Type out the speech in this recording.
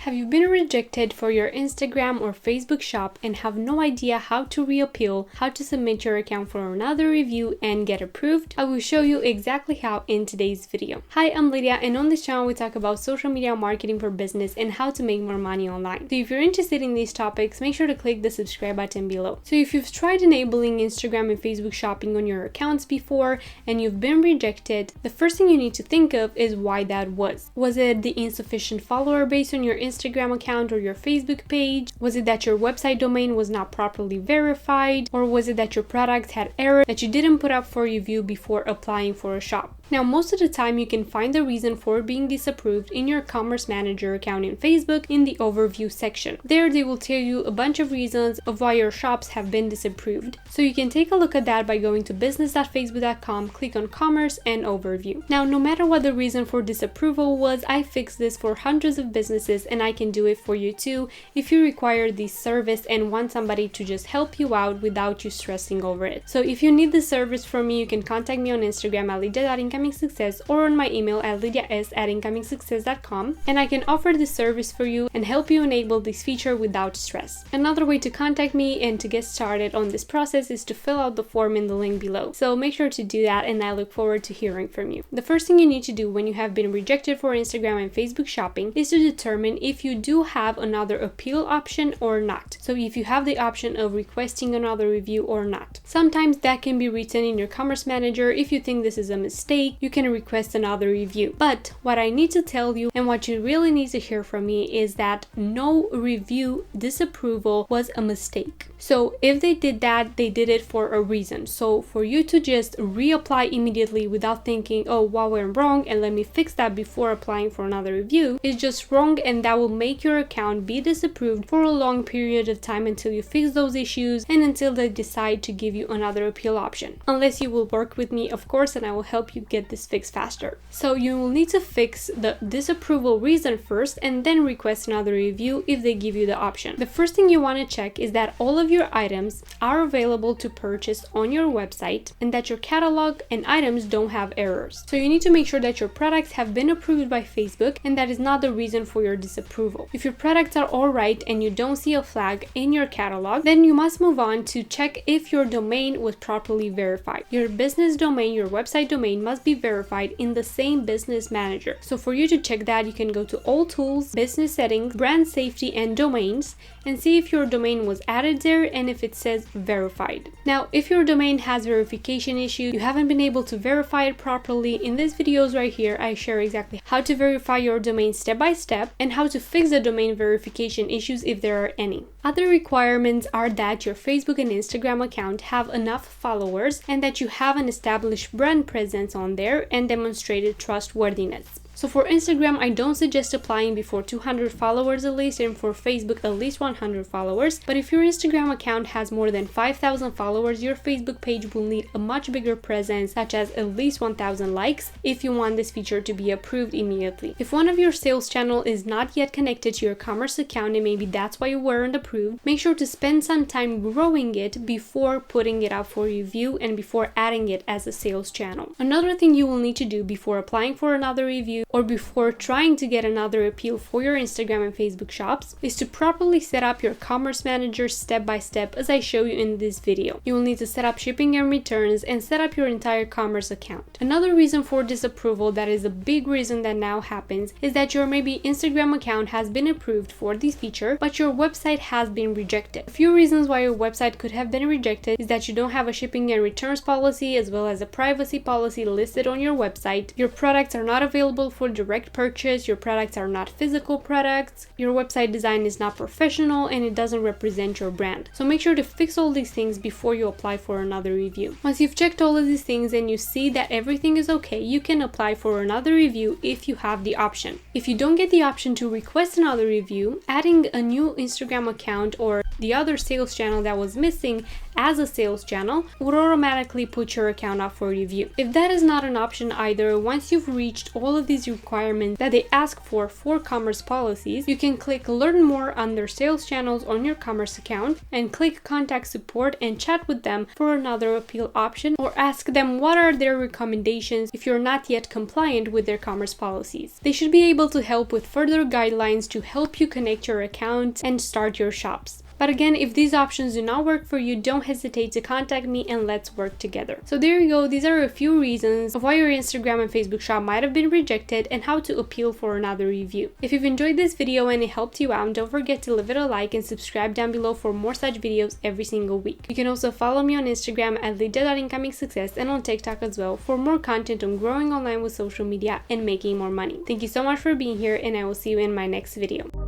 Have you been rejected for your Instagram or Facebook shop and have no idea how to reappeal, how to submit your account for another review and get approved? I will show you exactly how in today's video. Hi, I'm Lydia, and on this channel we talk about social media marketing for business and how to make more money online. So if you're interested in these topics, make sure to click the subscribe button below. So if you've tried enabling Instagram and Facebook shopping on your accounts before and you've been rejected, the first thing you need to think of is why that was. Was it the insufficient follower base on your Instagram account or your Facebook page? Was it that your website domain was not properly verified? Or was it that your product had error that you didn't put up for review before applying for a shop? Now, most of the time you can find the reason for being disapproved in your Commerce Manager account in Facebook in the overview section. There they will tell you a bunch of reasons of why your shops have been disapproved. So you can take a look at that by going to business.facebook.com, click on Commerce and Overview. Now, no matter what the reason for disapproval was, I fixed this for hundreds of businesses and I can do it for you too if you require this service and want somebody to just help you out without you stressing over it. So if you need this service from me, you can contact me on Instagram at lydia.incomingsuccess or on my email at lydias@incomingsuccess.com, and I can offer this service for you and help you enable this feature without stress. Another way to contact me and to get started on this process is to fill out the form in the link below. So make sure to do that and I look forward to hearing from you. The first thing you need to do when you have been rejected for Instagram and Facebook shopping is to determine if you do have another appeal option or not. So if you have the option of requesting another review or not. Sometimes that can be written in your Commerce Manager. If you think this is a mistake, you can request another review. But what I need to tell you and what you really need to hear from me is that no review disapproval was a mistake. So if they did that, they did it for a reason. So for you to just reapply immediately without thinking, oh, what went wrong and let me fix that before applying for another review is just wrong, and that will make your account be disapproved for a long period of time until you fix those issues and until they decide to give you another appeal option. Unless you will work with me, of course, and I will help you get this fixed faster. So you will need to fix the disapproval reason first and then request another review if they give you the option. The first thing you want to check is that all of your items are available to purchase on your website and that your catalog and items don't have errors. So you need to make sure that your products have been approved by Facebook and that is not the reason for your disapproval. If your products are alright and you don't see a flag in your catalog, then you must move on to check if your domain was properly verified. Your business domain, your website domain must be verified in the same business manager. So for you to check that, you can go to All Tools, Business Settings, Brand Safety and Domains and see if your domain was added there and if it says verified. Now, if your domain has verification issues, you haven't been able to verify it properly, in these videos right here, I share exactly how to verify your domain step by step and how to fix the domain verification issues if there are any. Other requirements are that your Facebook and Instagram account have enough followers and that you have an established brand presence on there and demonstrated trustworthiness. So for Instagram, I don't suggest applying before 200 followers at least, and for Facebook at least 100 followers. But if your Instagram account has more than 5,000 followers, your Facebook page will need a much bigger presence, such as at least 1,000 likes, if you want this feature to be approved immediately. If one of your sales channel is not yet connected to your commerce account and maybe that's why you weren't approved, make sure to spend some time growing it before putting it out for review and before adding it as a sales channel. Another thing you will need to do before applying for another review or before trying to get another appeal for your Instagram and Facebook shops is to properly set up your Commerce Manager step by step as I show you in this video. You will need to set up shipping and returns and set up your entire commerce account. Another reason for disapproval that is a big reason that now happens is that your maybe Instagram account has been approved for this feature but your website has been rejected. A few reasons why your website could have been rejected is that you don't have a shipping and returns policy as well as a privacy policy listed on your website. Your products are not available for direct purchase, your products are not physical products, your website design is not professional, and it doesn't represent your brand. So make sure to fix all these things before you apply for another review. Once you've checked all of these things and you see that everything is okay, you can apply for another review if you have the option. If you don't get the option to request another review, adding a new Instagram account or the other sales channel that was missing as a sales channel, would automatically put your account up for review. If that is not an option either, once you've reached all of these requirements that they ask for commerce policies, you can click Learn More under Sales Channels on your commerce account and click Contact Support and chat with them for another appeal option, or ask them what are their recommendations if you're not yet compliant with their commerce policies. They should be able to help with further guidelines to help you connect your account and start your shops. But again, if these options do not work for you, don't hesitate to contact me and let's work together. So there you go. These are a few reasons of why your Instagram and Facebook shop might have been rejected and how to appeal for another review. If you've enjoyed this video and it helped you out, don't forget to leave it a like and subscribe down below for more such videos every single week. You can also follow me on Instagram at lydia.incomingsuccess and on TikTok as well for more content on growing online with social media and making more money. Thank you so much for being here, and I will see you in my next video.